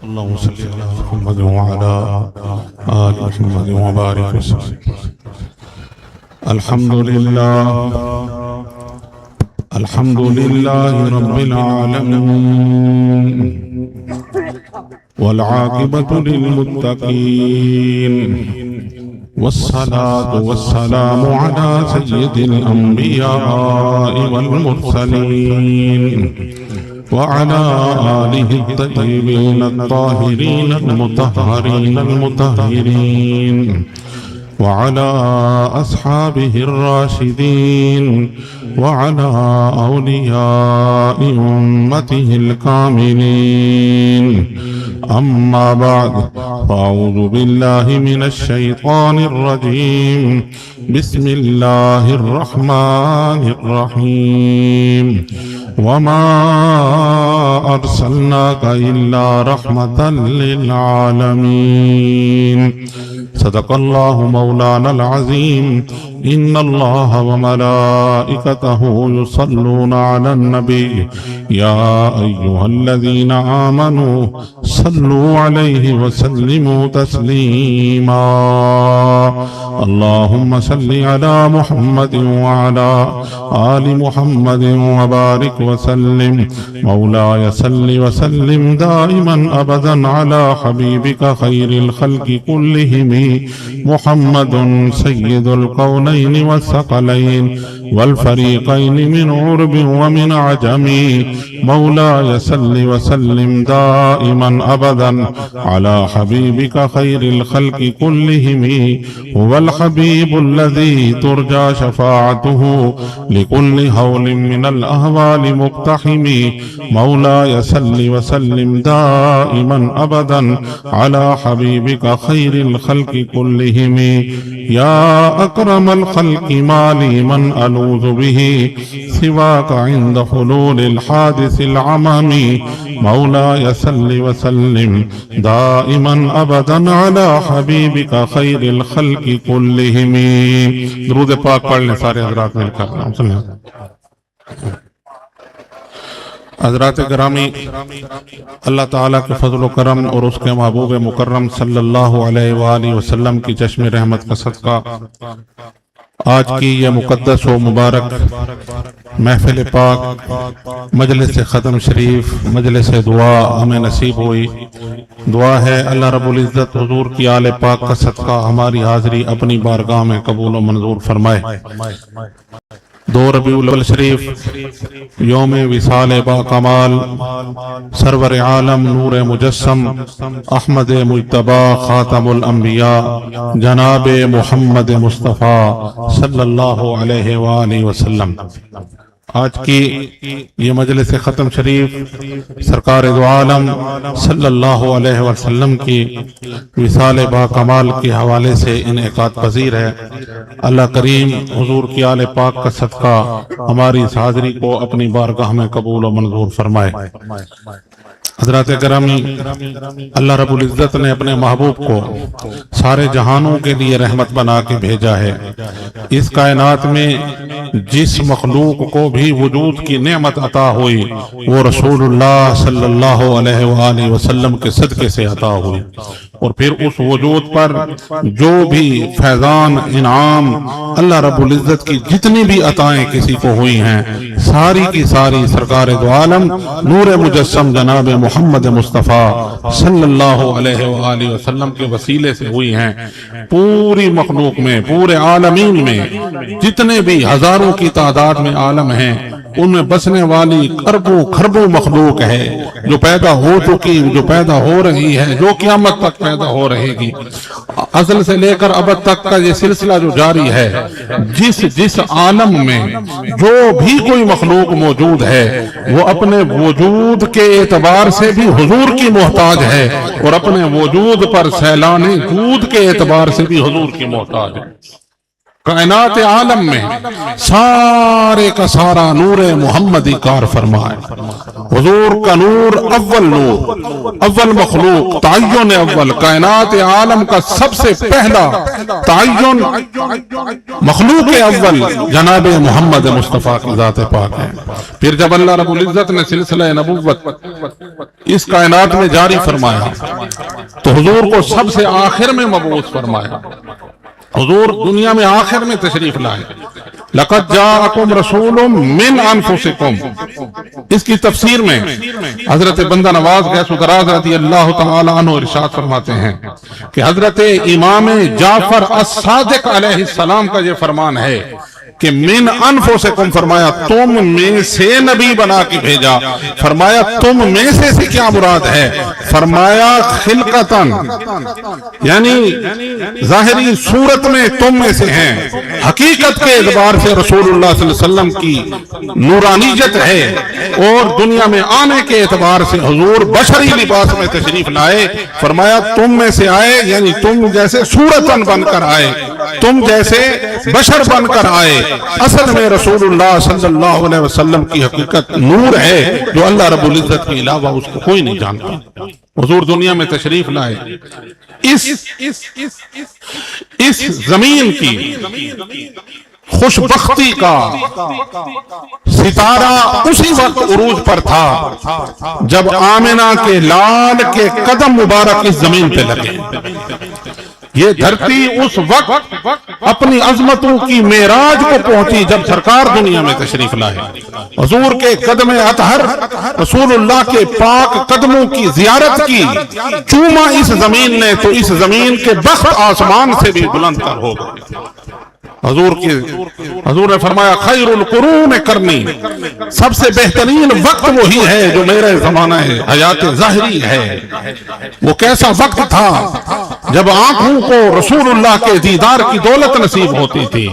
اللهم صل على محمد وعلى آل محمد وبارك وسلم. الحمد لله رب العالمين والعاقبة للمتقين والصلاة والسلام على سيد الأنبياء والمرسلين وعلى آله الطيبين الطاهرين المطهرين المطهرين وعلى أصحابه الراشدين وعلى أولياء أمته الكاملين. أما بعد، فأعوذ بالله من الشيطان الرجيم. بسم الله الرحمن الرحيم. وما أرسلناك إلا رحمة للعالمين. صدق الله مولانا العظيم. إن الله وملائكته يصلون على النبي يا أيها الذين آمنوا صلوا عليه وسلموا تسليما. اللهم صل على محمد وعلى آل محمد وبارك وسلم. مولاي صل وسلم دائما أبدا على حبيبك خير الخلق كلهم محمد سيد القولين والثقلين والفريقين من عرب ومن عجم. مولاي صل وسلم دائما أبدا على حبيبك خير الخلق كلهم. هو الحبيب الذي ترجى شفاعته لكل هول من الأهوال مقتحم. مولاي صل وسلم دائما أبدا على حبيبك خير الخلق كلهم. يا أكرم الخلق ما لي من ألوذ به سواك عند حلول الحادث العمم. مولاي صل وسلم دائما أبدا على حبيبك خير الخلق كلهم. درود پاک پڑھ لیں سارے حضرات مل کر. حضرات گرامی، اللہ تعالیٰ کے فضل و کرم اور اس کے محبوب مکرم صلی اللہ علیہ وآلہ وسلم کی چشم رحمت کا صدقہ آج کی یہ مقدس و مبارک محفل پاک مجلس ختم شریف مجلس دعا ہمیں نصیب ہوئی. دعا ہے اللہ رب العزت حضور کی آل پاک کا صدقہ ہماری حاضری اپنی بارگاہ میں قبول و منظور فرمائے. 2 ربیع الاول شریف یوم وصال با کمال سرور عالم نور مجسم احمد مجتبی خاتم الانبیاء جناب محمد مصطفیٰ صلی اللہ علیہ وآلہ وسلم. آج کی یہ مجلس ختم شریف سرکار دو عالم صلی اللہ علیہ وسلم کی وصال با کمال کے حوالے سے انعقاد پذیر ہے. اللہ کریم حضور کی آل پاک کا صدقہ ہماری اس حاضری کو اپنی بارگاہ میں قبول و منظور فرمائے. حضرات گرامی، اللہ رب العزت نے اپنے محبوب کو سارے جہانوں کے لیے رحمت بنا کے بھیجا ہے. اس کائنات میں جس مخلوق کو بھی وجود کی نعمت عطا ہوئی وہ رسول اللہ صلی اللہ علیہ وآلہ وسلم کے صدقے سے عطا ہوئی. اور پھر اس وجود پر جو بھی فیضان انعام اللہ رب العزت کی جتنی بھی عطائیں کسی کو ہوئی ہیں ساری کی ساری سرکار دو عالم نور مجسم جناب محمد مصطفیٰ صلی اللہ علیہ وآلہ وسلم کے وسیلے سے ہوئی ہیں. پوری مخلوق میں پورے عالمین میں جتنے بھی ہزاروں کی تعداد میں عالم ہیں ان میں بسنے والی اربوں خربوں مخلوق ہے جو پیدا ہو چکی جو پیدا ہو رہی ہے جو قیامت تک پیدا ہو رہے گی. ازل سے لے کر ابد تک کا یہ سلسلہ جو جاری ہے جس عالم میں جو بھی کوئی مخلوق موجود ہے وہ اپنے وجود کے اعتبار سے بھی حضور کی محتاج ہے اور اپنے وجود پر سیلان جود کے اعتبار سے بھی حضور کی محتاج ہے. کائنات عالم میں سارے کا سارا نور محمدی کار فرمائے. حضور کا نور، اول مخلوق، تعین اول، کائنات عالم کا سب سے پہلا تعین مخلوق اول جناب محمد مصطفیٰ کی ذات پاک ہے. پھر جب اللہ رب العزت نے سلسلہ نبوت اس کائنات میں جاری فرمایا تو حضور کو سب سے آخر میں مبعوث فرمایا. حضور دنیا میں آخر میں تشریف لائے. لقد جاءکم رسول من انفسکم، اس کی تفسیر میں حضرت بندہ نواز غوث دراز رضی اللہ تعالی عنہ ارشاد فرماتے ہیں کہ حضرت امام جعفر الصادق علیہ السلام کا یہ فرمان ہے کہ من انفسکم، فرمایا تم میں سے نبی بنا کے بھیجا. فرمایا تم میں سے کیا مراد ہے؟ فرمایا خلقتاً، یعنی ظاہری صورت میں تم میں سے ہیں، حقیقت کے اعتبار سے رسول اللہ صلی اللہ علیہ وسلم کی نورانیت ہے، اور دنیا میں آنے کے اعتبار سے حضور بشری لباس میں تشریف لائے. فرمایا تم میں سے آئے، یعنی تم جیسے صورتاً بن کر آئے، تم جیسے بشر بن کر آئے. اصل میں رسول اللہ صلی اللہ علیہ وسلم کی حقیقت نور ہے جو اللہ رب العزت کے علاوہ اس کو کوئی نہیں جانتا. حضور دنیا میں تشریف لائے. اس زمین کی خوش بختی کا ستارہ اسی وقت عروج پر تھا جب آمنہ کے لال کے قدم مبارک اس زمین پہ لگے. یہ دھرتی اس وقت اپنی عظمتوں کی معراج کو پہنچی جب سرکار دنیا میں تشریف لائے. حضور کے قدم اطہر، رسول اللہ کے پاک قدموں کی زیارت کی، چوما اس زمین نے تو اس زمین کے بخت آسمان سے بھی بلند تر ہو گئے. حضور نے فرمایا خیر القرون کرنی، سب سے بہترین وقت وہی ہے جو میرے زمانہ حیات ظاہری ہے. وہ کیسا وقت تھا جب آنکھوں کو رسول اللہ کے دیدار کی دولت نصیب ہوتی تھی.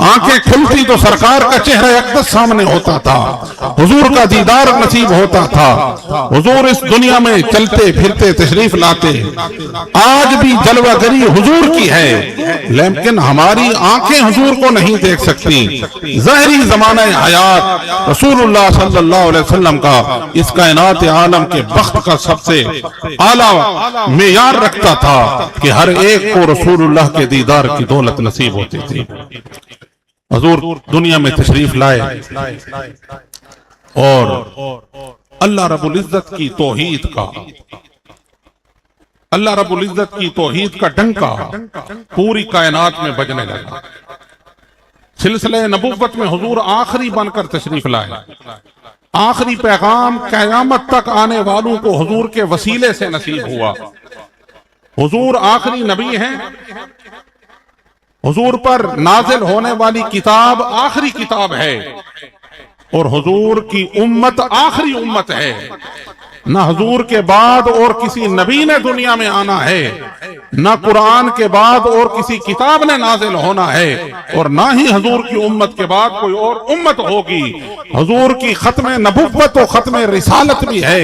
آنکھیں کھلتی تو سرکار کا چہرہ اقدس سامنے ہوتا تھا، حضور کا دیدار نصیب ہوتا تھا. حضور اس دنیا میں چلتے پھرتے تشریف لاتے. آج بھی جلوہ گری حضور کی ہے، لیکن ہماری آنکھیں حضور کو نہیں دیکھ سکتی. ظاہری زمانہ حیات رسول اللہ صلی اللہ علیہ وسلم کا اس کائنات عالم کے بخت کا سب سے اعلیٰ معیار رکھتا تھا کہ ہر ایک کو رسول اللہ کے دیدار کی دولت نصیب ہوتی تھی. حضور دنیا میں تشریف لائے اور اللہ رب العزت کی توحید کا، اللہ رب العزت کی توحید کا ڈنکا پوری کائنات میں بجنے لگا. سلسلہ نبوت میں حضور آخری بن کر تشریف لائے. آخری پیغام قیامت تک آنے والوں کو حضور کے وسیلے سے نصیب ہوا. حضور آخری نبی ہیں، حضور پر نازل ہونے والی کتاب آخری کتاب ہے، اور حضور کی امت آخری امت ہے. نہ حضور کے بعد اور کسی نبی نے دنیا میں آنا ہے، نہ قرآن کے بعد اور کسی کتاب نے نازل ہونا ہے، اور نہ ہی حضور کی امت کے بعد کوئی اور امت ہوگی. حضور کی ختم نبوت و ختم رسالت بھی ہے،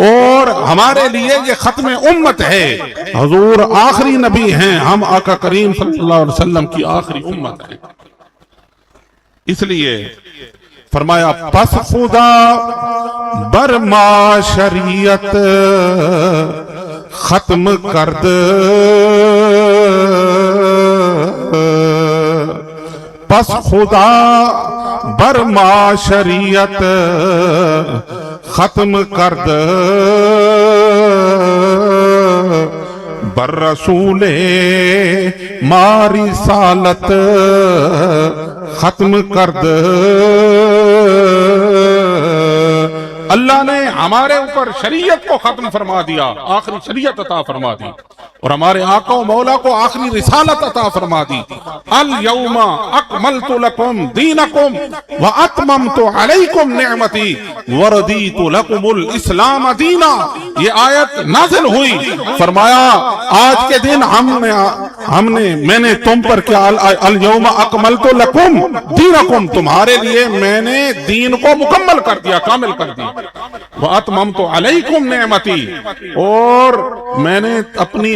اور ہمارے لیے یہ ختم امت ہے. حضور آخری نبی ہیں، ہم آقا کریم صلی اللہ علیہ وسلم کی آخری امت ہیں. اس لیے فرمایا پس خدا برما شریعت ختم کرد، پس خدا برما شریعت ختم کرد، بر رسول ماری سالت ختم کرد. اللہ نے ہمارے اوپر شریعت کو ختم فرما دیا، آخری شریعت عطا فرما دی، اور ہمارے آقا و مولا کو آخری رسالت عطا فرما دی. الیوم اکملت لکم دینکم واتممت علیکم نعمتی وردیت لکم الاسلام دینا. یہ آیت نازل ہوئی، فرمایا آج کے دن میں نے تم پر کیا، الیوم اکملت لکم دینکم، تمہارے لیے میں نے دین کو مکمل کر دیا، کامل کر دیا. وَأَتْمَمْتُ عَلَيْكُمْ نِعْمَتِي، اور میں نے اپنی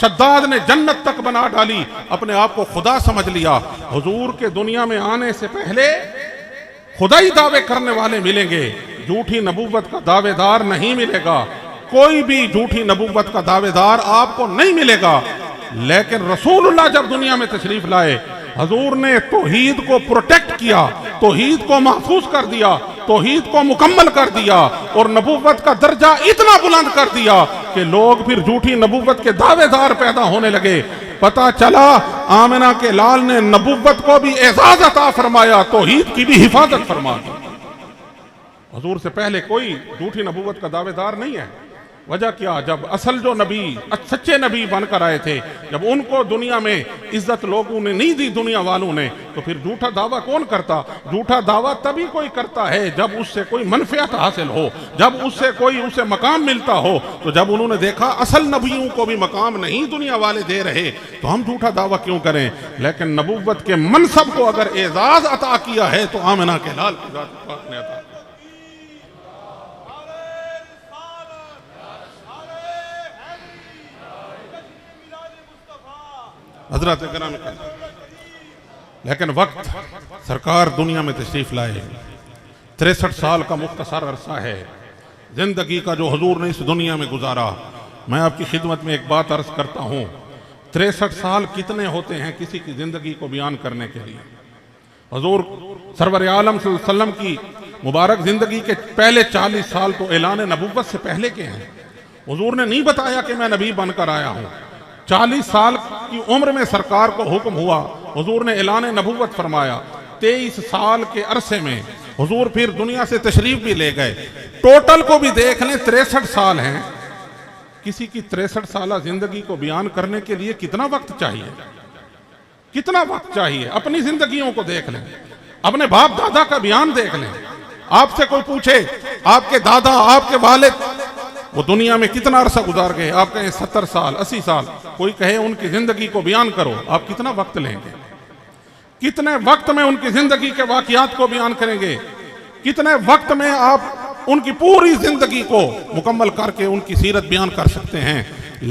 شداد نے جنت تک بنا ڈالی، اپنے آپ کو خدا سمجھ لیا۔ حضور کے دنیا میں آنے سے پہلے خدائی دعوے کرنے والے ملیں گے، جھوٹی نبوت کا دعوے دار نہیں ملے گا، کوئی بھی جھوٹی نبوت کا دعوے دار آپ کو نہیں ملے گا۔ لیکن رسول اللہ جب دنیا میں تشریف لائے، حضور نے توحید کو پروٹیکٹ کیا، توحید کو محفوظ کر دیا، توحید کو مکمل کر دیا، اور نبوت کا درجہ اتنا بلند کر دیا کہ لوگ پھر جھوٹی نبوت کے دعوے دار پیدا ہونے لگے۔ پتہ چلا آمنہ کے لال نے نبوت کو بھی اعزاز عطا فرمایا، توحید کی بھی حفاظت فرما دی۔ حضور سے پہلے کوئی جھوٹی نبوت کا دعوے دار نہیں ہے۔ وجہ کیا؟ جب اصل جو نبی، سچے نبی بن کر آئے تھے، جب ان کو دنیا میں عزت لوگوں نے نہیں دی، دنیا والوں نے، تو پھر جھوٹا دعویٰ کون کرتا؟ جھوٹا دعویٰ تبھی کوئی کرتا ہے جب اس سے کوئی منفعت حاصل ہو، جب اس سے کوئی اسے مقام ملتا ہو۔ تو جب انہوں نے دیکھا اصل نبیوں کو بھی مقام نہیں دنیا والے دے رہے، تو ہم جھوٹا دعویٰ کیوں کریں؟ لیکن نبوت کے منصب کو اگر اعزاز عطا کیا ہے تو آمنہ کے لال کی ذات پاک نے عطا کیا۔ حضرات گرامی، لیکن وقت سرکار دنیا میں تشریف لائے، 63 سال کا مختصر عرصہ ہے زندگی کا جو حضور نے اس دنیا میں گزارا۔ میں آپ کی خدمت میں ایک بات عرض کرتا ہوں، 63 سال کتنے ہوتے ہیں کسی کی زندگی کو بیان کرنے کے لیے؟ حضور سرور عالم صلی اللہ علیہ وسلم کی مبارک زندگی کے پہلے 40 سال تو اعلان نبوت سے پہلے کے ہیں۔ حضور نے نہیں بتایا کہ میں نبی بن کر آیا ہوں۔ 40 سال کی عمر میں سرکار کو حکم ہوا، حضور نے اعلان نبوت فرمایا۔ 23 سال کے عرصے میں حضور پھر دنیا سے تشریف بھی لے گئے۔ ٹوٹل کو بھی دیکھ لیں 63 سال ہیں۔ کسی کی 63 سالہ زندگی کو بیان کرنے کے لیے کتنا وقت چاہیے؟ کتنا وقت چاہیے؟ اپنی زندگیوں کو دیکھ لیں، اپنے باپ دادا کا بیان دیکھ لیں۔ آپ سے کوئی پوچھے آپ کے دادا، آپ کے والد وہ دنیا میں کتنا عرصہ گزار گئے، آپ کہیں 70 سال 80 سال، کوئی کہے ان کی زندگی کو بیان کرو، آپ کتنا وقت لیں گے؟ کتنے وقت میں ان کی زندگی کے واقعات کو بیان کریں گے؟ کتنے وقت میں آپ ان کی پوری زندگی کو مکمل کر کے ان کی سیرت بیان کر سکتے ہیں؟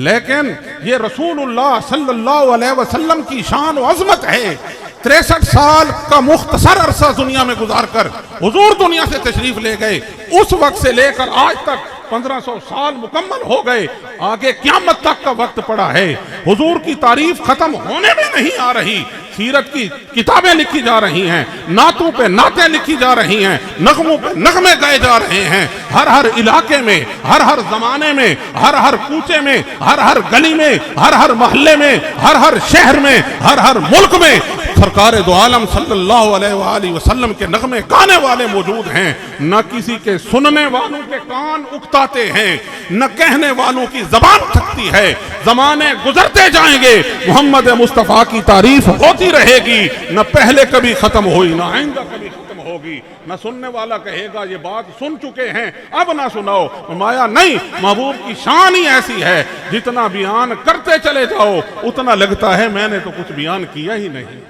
لیکن یہ رسول اللہ صلی اللہ علیہ وسلم کی شان و عظمت ہے۔ 63 سال کا مختصر عرصہ دنیا میں گزار کر حضور دنیا سے تشریف لے گئے، اس وقت سے لے کر آج تک 1500 سال مکمل ہو گئے، آگے قیامت تک کا وقت پڑا ہے۔ حضور کی تعریف ختم ہونے میں نہیں آ رہی، سیرت کی کتابیں لکھی جا رہی ہیں، نعتوں پہ نعتیں لکھی جا رہی ہیں، نغموں پہ نغمے گائے جا رہے ہیں، ہر علاقے میں، ہر زمانے میں، ہر کوچے میں، ہر گلی میں، ہر محلے میں، ہر شہر میں، ہر ملک میں سرکار دو عالم صلی اللہ علیہ وآلہ وسلم کے نغمے گانے والے موجود ہیں۔ نہ کسی کے سننے والوں کے کان اکتاتے ہیں، نہ کہنے والوں کی زبان تھکتی ہے۔ زمانے گزرتے جائیں گے، محمد مصطفیٰ کی تعریف ہوتی رہے گی، نہ پہلے کبھی ختم ہوئی، نہ آئندہ کبھی ختم ہوگی۔ نہ سننے والا کہے گا یہ بات سن چکے ہیں اب نہ سناؤ، فرمایا نہیں، محبوب کی شان ہی ایسی ہے، جتنا بیان کرتے چلے جاؤ اتنا لگتا ہے میں نے تو کچھ بیان کیا ہی نہیں۔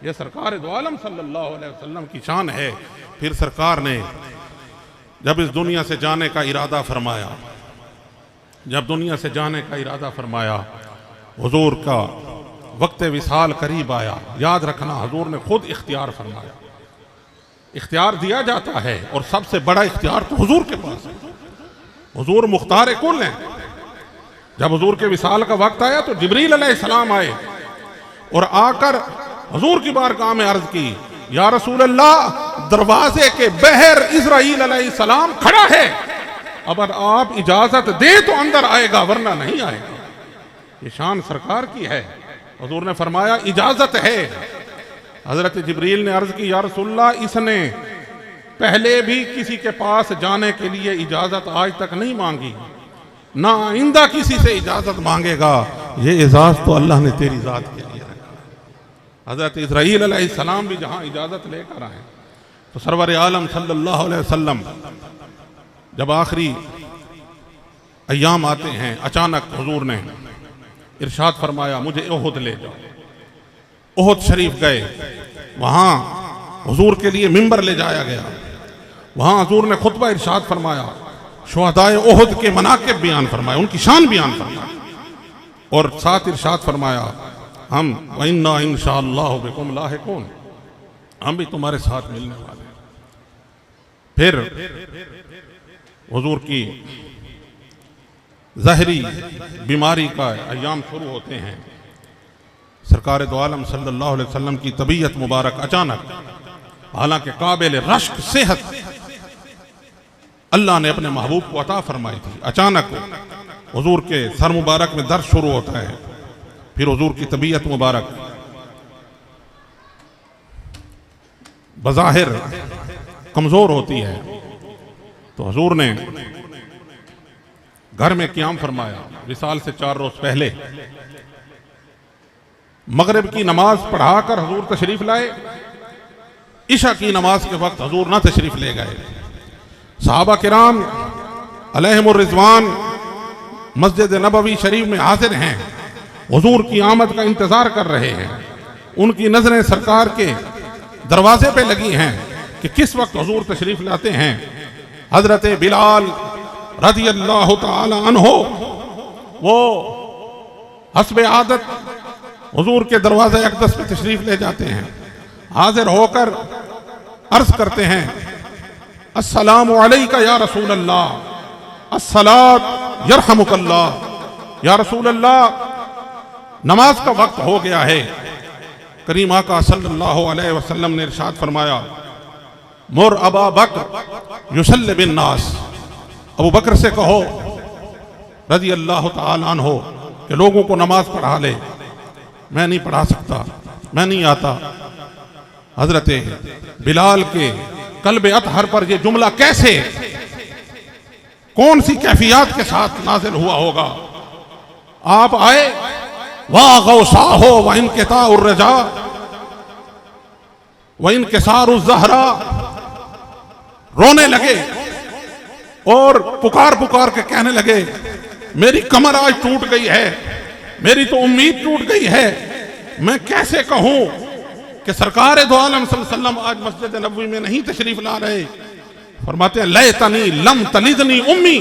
یہ سرکار دو عالم صلی اللہ علیہ وسلم کی شان ہے۔ پھر سرکار نے جب اس دنیا سے جانے کا ارادہ فرمایا، جب دنیا سے جانے کا ارادہ فرمایا، حضور کا وقت وصال قریب آیا۔ یاد رکھنا حضور نے خود اختیار فرمایا، اختیار دیا جاتا ہے اور سب سے بڑا اختیار تو حضور کے پاس ہے۔ حضور مختار کل ہیں۔ جب حضور کے وصال کا وقت آیا تو جبریل علیہ السلام آئے اور آ کر حضور کی بارگاہ میں عرض کی، یا رسول اللہ، دروازے کے بہر اسرائیل علیہ السلام کھڑا ہے، اگر آپ اجازت دیں تو اندر آئے گا ورنہ نہیں آئے گا۔ یہ شان سرکار کی ہے۔ حضور نے فرمایا اجازت ہے۔ حضرت جبریل نے عرض کی، یا رسول اللہ، اس نے پہلے بھی کسی کے پاس جانے کے لیے اجازت آج تک نہیں مانگی، نہ آئندہ کسی سے اجازت مانگے گا، یہ اعزاز تو اللہ نے تیری ذات کے لیے رکھا۔ حضرت اسرائیل علیہ السلام بھی جہاں اجازت لے کر آئے تو سرور عالم صلی اللہ علیہ وسلم جب آخری ایام آتے ہیں، اچانک حضور نے ارشاد فرمایا مجھے احد لے جاؤ۔ احد شریف گئے، وہاں حضور کے لیے منبر لے جایا گیا، وہاں حضور نے خطبہ ارشاد فرمایا، شہدائے احد کے مناقب بیان فرمائے، ان کی شان بیان فرمائی۔ اور ساتھ ارشاد فرمایا ہم وَإِنَّا إِن شَاءَ اللَّهُ بِكُمْ لَاحِقُونَ، ہم بھی تمہارے ساتھ ملنے والے ہیں۔ پھر حضور کی ظاہری بیماری کا ایام شروع ہوتے ہیں۔ سرکار دو عالم صلی اللہ علیہ وسلم کی طبیعت مبارک اچانک، حالانکہ قابل رشک صحت اللہ نے اپنے محبوب کو عطا فرمائی تھی، اچانک حضور کے سر مبارک میں درد شروع ہوتا ہے۔ پھر حضور کی طبیعت مبارک بظاہر کمزور ہوتی ہے، تو حضور نے گھر میں قیام فرمایا۔ وصال سے 4 روز پہلے مغرب کی نماز پڑھا کر حضور تشریف لائے، عشاء کی نماز کے وقت حضور نہ تشریف لے گئے۔ صحابہ کرام علیہم الرضوان مسجد نبوی شریف میں حاضر ہیں، حضور کی آمد کا انتظار کر رہے ہیں۔ ان کی نظریں سرکار کے دروازے پہ لگی ہیں کہ کس وقت حضور تشریف لاتے ہیں۔ حضرت بلال رضی اللہ تعالی عنہ وہ حسب عادت حضور کے دروازے اقدس پہ تشریف لے جاتے ہیں، حاضر ہو کر عرض کرتے ہیں السلام علیکہ یا رسول اللہ، الصلاۃ یرحمک اللہ۔ یا رسول اللہ، نماز کا وقت ہو گیا ہے۔ کریم آقا صلی اللہ علیہ وسلم نے ارشاد فرمایا مر ابا بکر یصلی بالناس، ابو بکر سے کہو رضی اللہ تعالی عنہ کہ لوگوں کو نماز پڑھا لے، میں نہیں پڑھا سکتا، میں نہیں آتا۔ حضرت بلال کے قلب اطہر پر یہ جملہ کیسے، کون سی کیفیات کے ساتھ نازل ہوا ہوگا؟ آپ آئے واہ غوثاہ وانقطاع الرجاء وانکسار الزہراء، رونے لگے اور پکار پکار کے کہنے لگے میری کمر آج ٹوٹ گئی ہے، میری تو امید ٹوٹ گئی ہے، میں کیسے کہوں کہ سرکار دو عالم صلی اللہ علیہ وسلم آج مسجد نبوی میں نہیں تشریف لا رہے۔ فرماتے ہیں لیتنی لم تلدنی امی،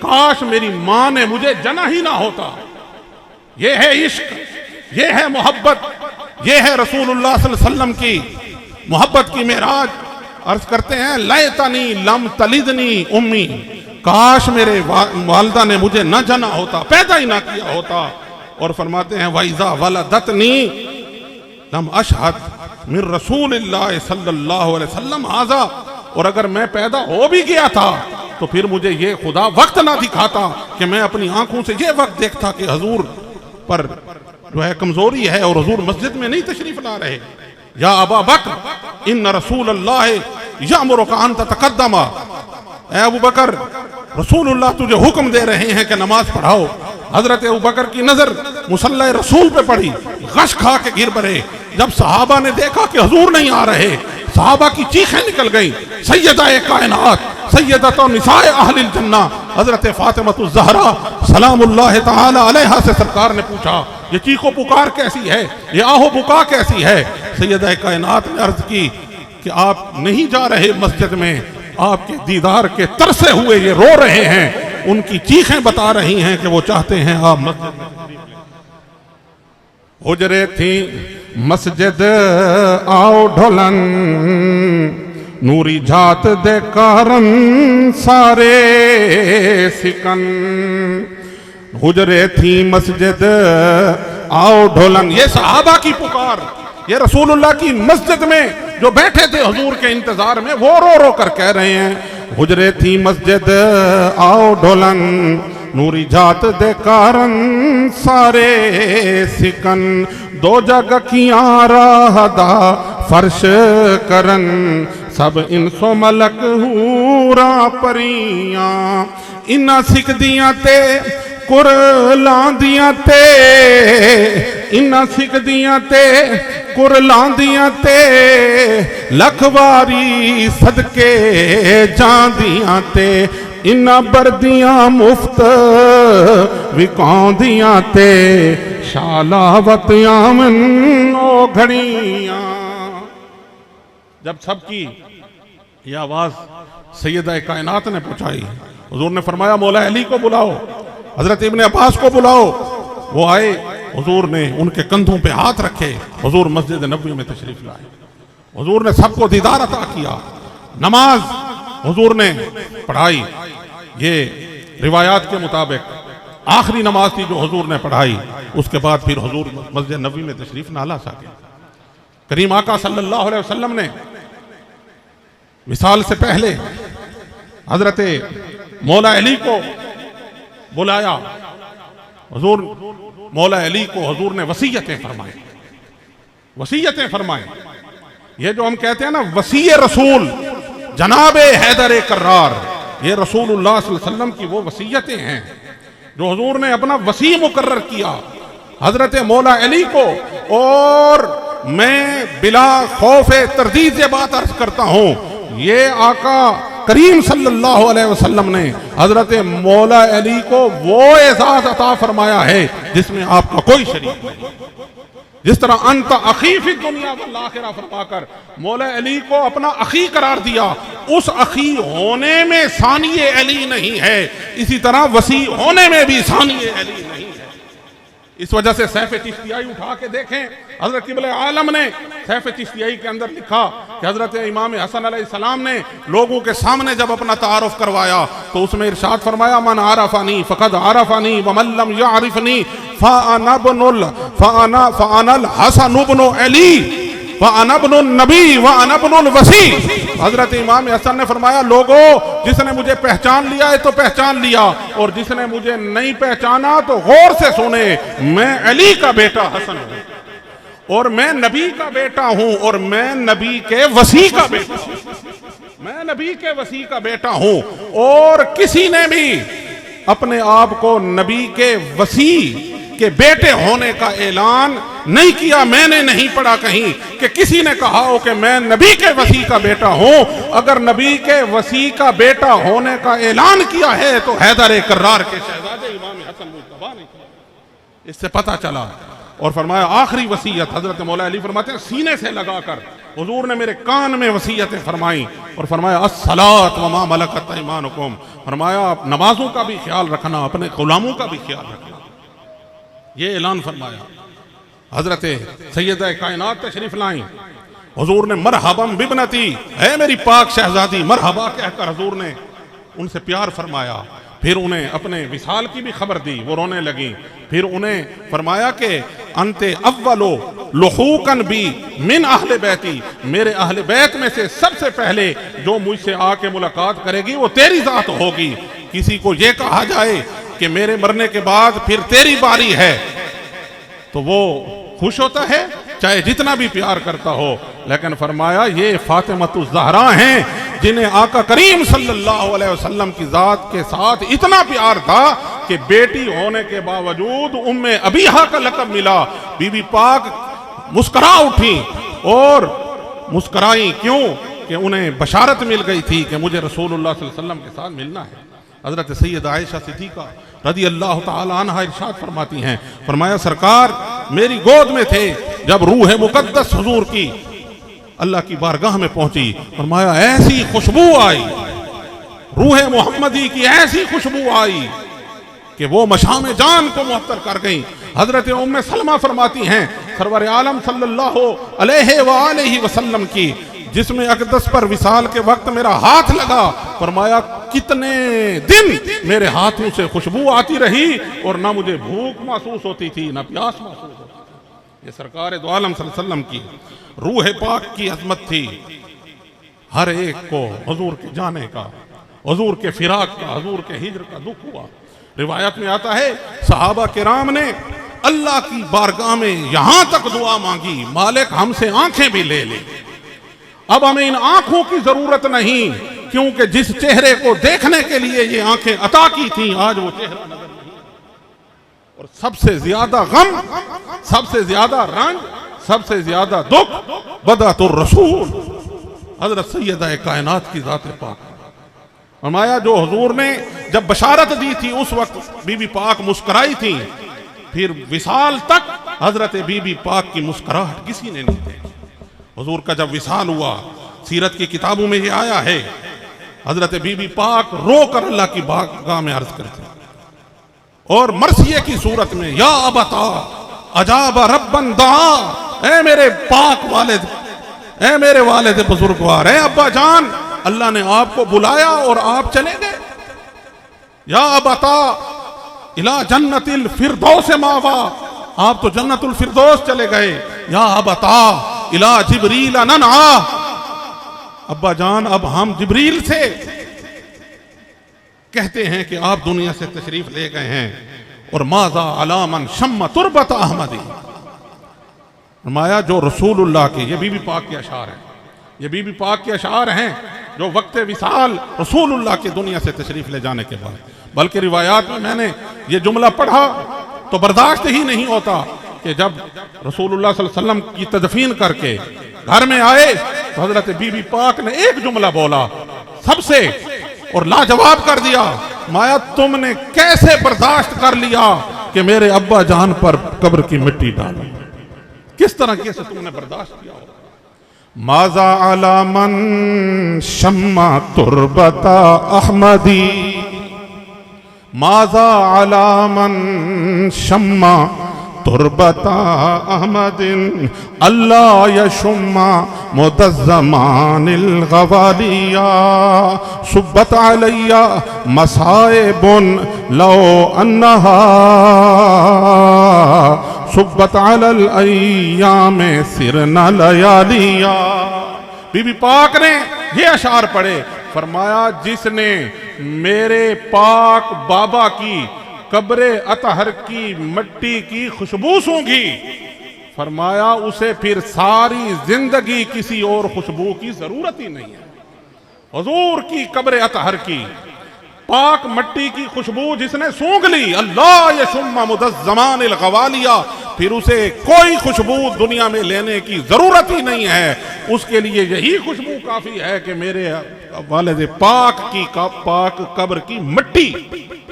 کاش میری ماں نے مجھے جنا ہی نہ ہوتا۔ یہ ہے عشق، یہ ہے محبت، یہ ہے رسول اللہ صلی اللہ علیہ وسلم کی محبت کی معراج۔ عرض کرتے ہیں لیتنی لم تلدنی امی، کاش میرے والدہ نے مجھے نہ جنا ہوتا، پیدا ہی نہ کیا ہوتا۔ اور فرماتے ہیں وَإِذَا وَلَدَتْنِي لَمْ أَشْهَدْ مِن رسول اللہ صلی اللہ علیہ وسلم ھذا، اور اگر میں پیدا ہو بھی گیا تھا تو پھر مجھے یہ خدا وقت نہ دکھاتا کہ میں اپنی آنکھوں سے یہ وقت دیکھتا کہ حضور پر جو ہے کمزوری ہے اور حضور مسجد میں نہیں تشریف لا رہے۔ یا ابا بکر ان رسول اللہ یامرک ان تتقدم، اے ابو بکر رسول اللہ تجھے حکم دے رہے ہیں کہ نماز پڑھاؤ۔ حضرت ابو بکر کی نظر مصلی رسول پہ پڑی، غش کھا کے گر پڑے۔ جب صحابہ نے دیکھا کہ حضور نہیں آ رہے، صحابہ کی چیخیں نکل گئیں۔ سیدہ کائنات، سیدۃ نساء اہل الجنہ حضرت فاطمۃ الزہرا سلام اللہ تعالی علیہا سے سرکار نے پوچھا یہ چیخ و پکار کیسی ہے، یہ آہ و بکا کیسی ہے؟ سیدہ کائنات نے عرض کی کہ آپ نہیں جا رہے مسجد میں، آپ کے دیدار کے ترسے ہوئے یہ رو رہے ہیں، ان کی چیخیں بتا رہی ہیں کہ وہ چاہتے ہیں آپ مسجد میں۔ حجرے تھی مسجد آؤ ڈھولن، نوری جھات دے کارن سارے سکن۔ حجرے تھی مسجد آؤ ڈھولن، یہ صحابہ کی پکار، یہ رسول اللہ کی مسجد میں جو بیٹھے تھے حضور کے انتظار میں، وہ رو رو کر کہہ رہے ہیں حجرے تھی مسجد آؤ ڈھولن، نوری جھات دے کارن سارے سکن۔ دو جگہ کیاں راہ دا فرش کرن، سب انس و ملک حوراں پریاں۔ انہاں سکھ دیاں تے قرلاں دیاں تے، انہاں سکھ دیاں تے قرلاں دیاں تے، لکھ واری صدقے جان دیاں تے، انہاں بردیاں مفت وکاں دیاں تے، شالاوت آمن او گھڑیاں۔ جب سب کی یہ آواز سیدہ کائنات نے پہنچائی، حضور نے فرمایا مولا علی کو بلاؤ، حضرت ابن عباس کو بلاؤ، وہ آئے، حضور نے ان کے کندھوں پہ ہاتھ رکھے، حضور مسجد نبوی میں تشریف لائے، حضور نے سب کو دیدار عطا کیا، نماز حضور نے پڑھائی، یہ روایات کے مطابق آخری نماز تھی جو حضور نے پڑھائی، اس کے بعد پھر حضور مسجد نبوی میں تشریف نہ لا سکے۔ کریم آقا صلی اللہ علیہ وسلم نے وصال سے پہلے حضرت مولا علی کو بلایا، حضور مولا علی کو حضور نے وصیتیں فرمائیں۔ یہ جو ہم کہتے ہیں نا وصی رسول جناب حیدر کرار، یہ رسول اللہ صلی اللہ علیہ وسلم کی وہ وصیتیں ہیں جو حضور نے اپنا وصی مقرر کیا حضرت مولا علی کو۔ اور میں بلا خوف تردید یہ بات عرض کرتا ہوں، یہ آقا کریم صلی اللہ علیہ وسلم نے حضرت مولا علی کو وہ اعزاز عطا فرمایا ہے جس میں آپ کا کوئی شریک نہیں۔ جس طرح انت اخی فی الدنیا والآخرہ فرما کر مولا علی کو اپنا اخی قرار دیا، اس اخی ہونے میں ثانی علی نہیں ہے، اسی طرح وسیع ہونے میں بھی ثانی علی نہیں ہے۔ اس وجہ سے سیف چشتیائی اٹھا کے دیکھیں، حضرت قبلہ عالم نے سیف چشتیائی کے اندر لکھا کہ حضرت امام حسن علیہ السلام نے لوگوں کے سامنے جب اپنا تعارف کروایا تو اس میں ارشاد فرمایا من عرفنی فقد عرفنی ومن لم یعرفنی فانا الحسن بن علی وَأَنَا ابْنُ النَّبِي وَأَنَا ابْنُ الْوَصِي۔ حضرت امام حسن نے فرمایا لوگو جس نے مجھے پہچان لیا ہے تو پہچان لیا، اور جس نے مجھے نہیں پہچانا تو غور سے سنے، میں علی کا بیٹا حسن ہوں، اور میں نبی کا بیٹا ہوں، اور میں نبی کے وصی کا بیٹا ہوں، میں نبی کے وصی کا بیٹا ہوں۔ اور کسی نے بھی اپنے آپ کو نبی کے وصی کہ بیٹے ہونے کا اعلان نہیں کیا۔ میں نے نہیں پڑھا کہیں کہ کسی نے کہا ہو کہ میں نبی کے وصی کا بیٹا ہوں۔ اگر نبی کے وصی کا بیٹا ہونے کا اعلان کیا ہے تو حیدر کرار کے شہزادے امام حسن مجتبیٰ نے کیا۔ اس سے پتہ چلا، اور فرمایا آخری وصیت حضرت مولا علی فرماتے ہیں سینے سے لگا کر حضور نے میرے کان میں وصیتیں فرمائیں، اور فرمایا الصلاۃ وما ملکت ایمانکم، فرمایا نمازوں کا بھی خیال رکھنا، اپنے غلاموں کا بھی خیال رکھنا۔ یہ اعلان فرمایا۔ حضرت سیدہ کائنات تشریف لائیں، حضور نے مرحبا بابنتی، اے میری پاک شہزادی مرحبا کہہ کر حضور نے ان سے پیار فرمایا۔ پھر انہیں اپنے وصال کی بھی خبر دی، وہ رونے لگیں۔ پھر انہیں فرمایا کہ انت اولو لحوقاً بی من اہل بیتی، میرے اہل بیت میں سے سب سے پہلے جو مجھ سے آ کے ملاقات کرے گی وہ تیری ذات ہوگی۔ کسی کو یہ کہا جائے کہ میرے مرنے کے بعد پھر تیری باری ہے تو وہ خوش ہوتا ہے چاہے جتنا بھی پیار کرتا ہو، لیکن فرمایا یہ فاطمۃ الزہرا ہیں جنہیں آقا کریم صلی اللہ علیہ وسلم کی ذات کے ساتھ اتنا پیار تھا کہ بیٹی ہونے کے باوجود ام ابیہا کا لقب ملا۔ بی بی پاک مسکرا اٹھی، اور مسکرائیں کیوں کہ انہیں بشارت مل گئی تھی کہ مجھے رسول اللہ صلی اللہ علیہ وسلم کے ساتھ ملنا ہے۔ حضرت سیدہ عائشہ صدیقہ رضی اللہ تعالی عنہ ارشاد فرماتی ہیں، فرمایا سرکار میری گود میں تھے جب روح مقدس حضور کی اللہ کی بارگاہ میں پہنچی، فرمایا ایسی خوشبو آئی، روح محمدی کی ایسی خوشبو آئی کہ وہ مشام جان کو معطر کر گئیں۔ حضرت ام سلمہ فرماتی ہیں سرور عالم صلی اللہ علیہ وآلہ وسلم کی جسم اقدس پر وصال کے وقت میرا ہاتھ لگا، فرمایا کتنے دن میرے ہاتھوں سے خوشبو آتی رہی اور نہ مجھے بھوک محسوس ہوتی تھی نہ پیاس محسوس ہوتی تھی۔ یہ سرکار دو عالم صلی اللہ علیہ وسلم کی روح پاک کی عظمت تھی۔ ہر ایک کو حضور کے جانے کا، حضور کے فراق کا، حضور کے ہجر کا دکھ ہوا۔ روایت میں آتا ہے صحابہ کرام نے اللہ کی بارگاہ میں یہاں تک دعا مانگی، مالک ہم سے آنکھیں بھی لے لے، اب ہمیں ان آنکھوں کی ضرورت نہیں، کیونکہ جس چہرے کو دیکھنے کے لیے یہ آنکھیں عطا کی تھیں آج وہ چہرہ نظر نہیں۔ اور سب سے زیادہ غم، سب سے زیادہ رنج، سب سے زیادہ دکھ بدعت الرسول حضرت سیدہ کائنات کی ذات پاک۔ فرمایا جو حضور نے جب بشارت دی تھی اس وقت بی بی پاک مسکرائی تھی، پھر وصال تک حضرت بی بی پاک کی مسکراہٹ کسی نے نہیں دیکھی۔ حضور کا جب وصال ہوا سیرت کی کتابوں میں یہ آیا ہے، حضرت بی بی پاک رو کر اللہ کی بارگاہ میں عرض کرتے اور مرثیے کی صورت میں یا ابتا اجاب ربن دعا، اے میرے پاک والد، اے میرے والد بزرگوار، اے ابا جان، اللہ نے آپ کو بلایا اور آپ چلے گئے۔ یا ابتا الی جنت الفردوس ماوا، آپ تو جنت الفردوس چلے گئے۔ یا ابتا الی جبریل ننعا، ابا جان اب ہم جبریل سے کہتے ہیں کہ آپ دنیا سے تشریف لے گئے ہیں۔ اور ماذا علی من شم تربت احمدی، فرمایا جو رسول اللہ کے، یہ بی بی پاک کے اشعار ہیں، یہ بی بی پاک کے اشعار ہیں جو وقت وصال رسول اللہ کے دنیا سے تشریف لے جانے کے بعد، بلکہ روایات میں نے یہ جملہ پڑھا تو برداشت ہی نہیں ہوتا کہ جب رسول اللہ صلی اللہ علیہ وسلم کی تدفین کر کے گھر میں آئے تو حضرت بی بی پاک نے ایک جملہ بولا سب سے اور لاجواب کر دیا، مایا تم نے کیسے برداشت کر لیا کہ میرے ابا جان پر قبر کی مٹی ڈالو، کس طرح کیسے تم نے برداشت کیا ہو؟ ماذا علی من شمع تربت احمدی، ماذا علی من شمع تربت احمد اللہ یشم مد الزمان الغوالیہ، صبت علی مصائب لو انہا صبت علی الایام سرنا لیالیہ۔ بی بی پاک نے یہ اشعار پڑھے، فرمایا جس نے میرے پاک بابا کی قبر اطہر کی مٹی کی خوشبو سونگھی، فرمایا اسے پھر ساری زندگی کسی اور خوشبو کی ضرورت ہی نہیں ہے۔ حضور کی قبر اطہر کی پاک مٹی کی خوشبو جس نے سونگ لی، اللہ یشم مد الزمان الغوالیہ، پھر اسے کوئی خوشبو دنیا میں لینے کی ضرورت ہی نہیں ہے، اس کے لیے یہی خوشبو کافی ہے کہ میرے والد پاک کی پاک قبر کی مٹی،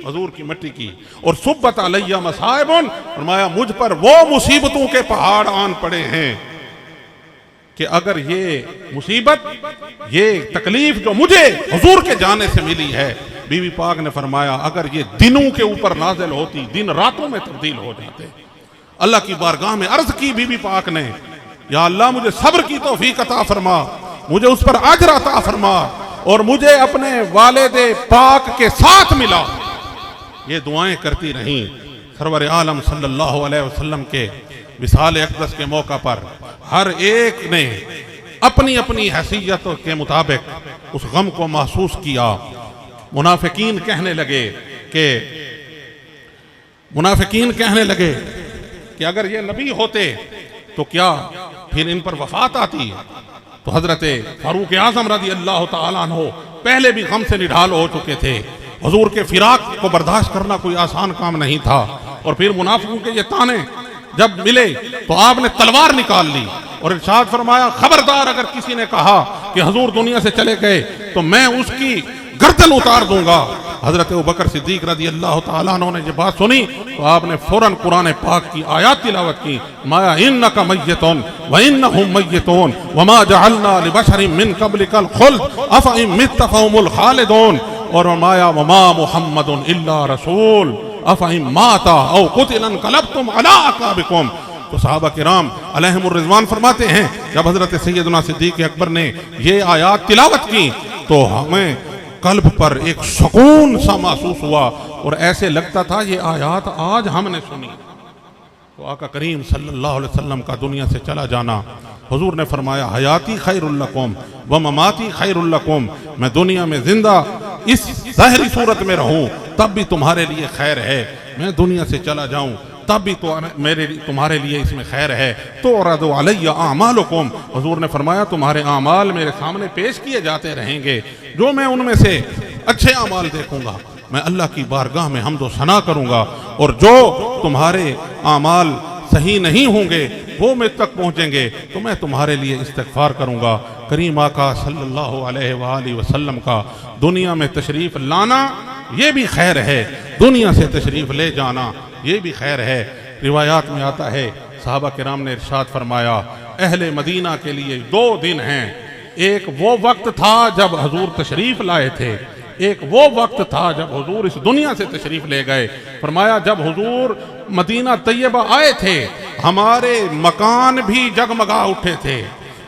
حضور کی مٹی کی۔ اور صبت علیہ مصائب، فرمایا مجھ پر وہ مصیبتوں کے پہاڑ آن پڑے ہیں کہ اگر یہ مصیبت، یہ تکلیف جو مجھے حضور کے جانے سے ملی ہے، بی بی پاک نے فرمایا اگر یہ دنوں کے اوپر نازل ہوتی دن راتوں میں تبدیل ہو جاتے۔ اللہ کی بارگاہ میں عرض کی بی بی پاک نے، یا اللہ مجھے صبر کی توفیق عطا فرما، مجھے اس پر اجر عطا فرما، اور مجھے اپنے والد پاک کے ساتھ ملا۔ یہ دعائیں کرتی رہیں۔ سرور عالم صلی اللہ علیہ وسلم کے وصال اقدس کے موقع پر ہر ایک نے اپنی اپنی حیثیت کے مطابق اس غم کو محسوس کیا۔ منافقین کہنے لگے کہ اگر یہ نبی ہوتے تو کیا پھر ان پر وفات آتی؟ تو حضرت فاروق اعظم رضی اللہ تعالیٰ عنہ پہلے بھی غم سے نڈھال ہو چکے تھے۔ حضور کے فراق کو برداشت کرنا کوئی آسان کام نہیں تھا، اور پھر منافقوں کے یہ تانے جب ملے تو آپ نے تلوار نکال لی اور ارشاد فرمایا خبردار اگر کسی نے کہا کہ حضور دنیا سے چلے گئے تو میں اس کی گردن اتار دوں گا۔ حضرت ابوبکر صدیق رضی اللہ تعالیٰ عنہ نے یہ بات سنی تو آپ نے فوراً قرآن پاک کی آیات تلاوت کی، مایا انک میتون وانہم میتون وما جعلنا لبشر من قبلک الخلد افئن مت فهم الخالدون، اور مایا وما محمد الا رسول افئن مات او قتل انقلبتم علی اعقابکم۔ تو صحابہ کرام علیہم الرضوان فرماتے ہیں جب حضرت سیدنا صدیق اکبر نے یہ آیات تلاوت کی تو ہمیں قلب پر ایک سکون سا محسوس ہوا، اور ایسے لگتا تھا یہ آیات آج ہم نے سنی۔ تو آقا کریم صلی اللہ علیہ وسلم کا دنیا سے چلا جانا، حضور نے فرمایا حیاتی خیر لکم ومماتی خیر لکم، میں دنیا میں زندہ اس ظاہری صورت میں رہوں تب بھی تمہارے لیے خیر ہے، میں دنیا سے چلا جاؤں تب بھی تمہارے لیے اس میں خیر ہے۔ تعرض علی اعمالکم، حضور نے فرمایا تمہارے اعمال میرے سامنے پیش کیے جاتے رہیں گے، جو میں ان میں سے اچھے اعمال دیکھوں گا میں اللہ کی بارگاہ میں حمد و ثنا کروں گا، اور جو تمہارے اعمال صحیح نہیں ہوں گے وہ مجھ تک پہنچیں گے تو میں تمہارے لیے استغفار کروں گا۔ کریم آقا صلی اللہ علیہ وآلہ وسلم کا دنیا میں تشریف لانا یہ بھی خیر ہے، دنیا سے تشریف لے جانا یہ بھی خیر ہے۔ روایات میں آتا ہے صحابہ کرام نے ارشاد فرمایا اہل مدینہ کے لیے 2 دن ہیں، ایک وہ وقت تھا جب حضور تشریف لائے تھے، ایک وہ وقت تھا جب حضور اس دنیا سے تشریف لے گئے. فرمایا جب حضور مدینہ طیبہ آئے تھے ہمارے مکان بھی جگمگا اٹھے تھے،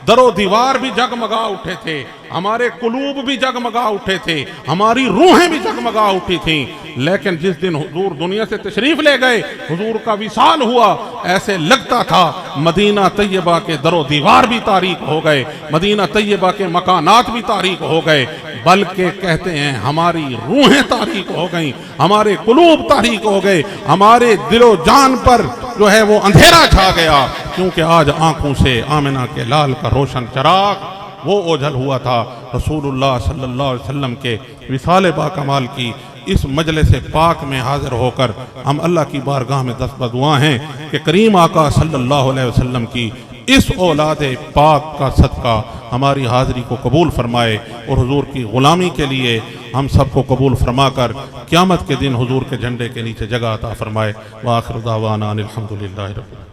در و دیوار بھی جگمگا اٹھے تھے، ہمارے قلوب بھی جگمگا اٹھے تھے، ہماری روحیں بھی جگمگا اٹھی تھیں. لیکن جس دن حضور دنیا سے تشریف لے گئے، حضور کا وصال ہوا، ایسے لگتا تھا مدینہ طیبہ کے در و دیوار بھی تاریک ہو گئے، مدینہ طیبہ کے مکانات بھی تاریک ہو گئے، بلکہ کہتے ہیں ہماری روحیں تاریک ہو گئیں، ہمارے قلوب تاریک ہو گئے، ہمارے دل و جان پر جو ہے وہ اندھیرا چھا گیا، کیونکہ آج آنکھوں سے آمنہ کے لال کا روشن چراغ وہ اوجھل ہوا تھا. رسول اللہ صلی اللہ علیہ وسلم کے وصال با کمال کی اس مجلس پاک میں حاضر ہو کر ہم اللہ کی بارگاہ میں دست بدعا ہیں کہ کریم آقا صلی اللہ علیہ وسلم کی اس اولاد پاک کا صدقہ ہماری حاضری کو قبول فرمائے اور حضور کی غلامی کے لیے ہم سب کو قبول فرما کر قیامت کے دن حضور کے جھنڈے کے نیچے جگہ عطا فرمائے. وآخر دعوانا الحمدللہ رب العالمین.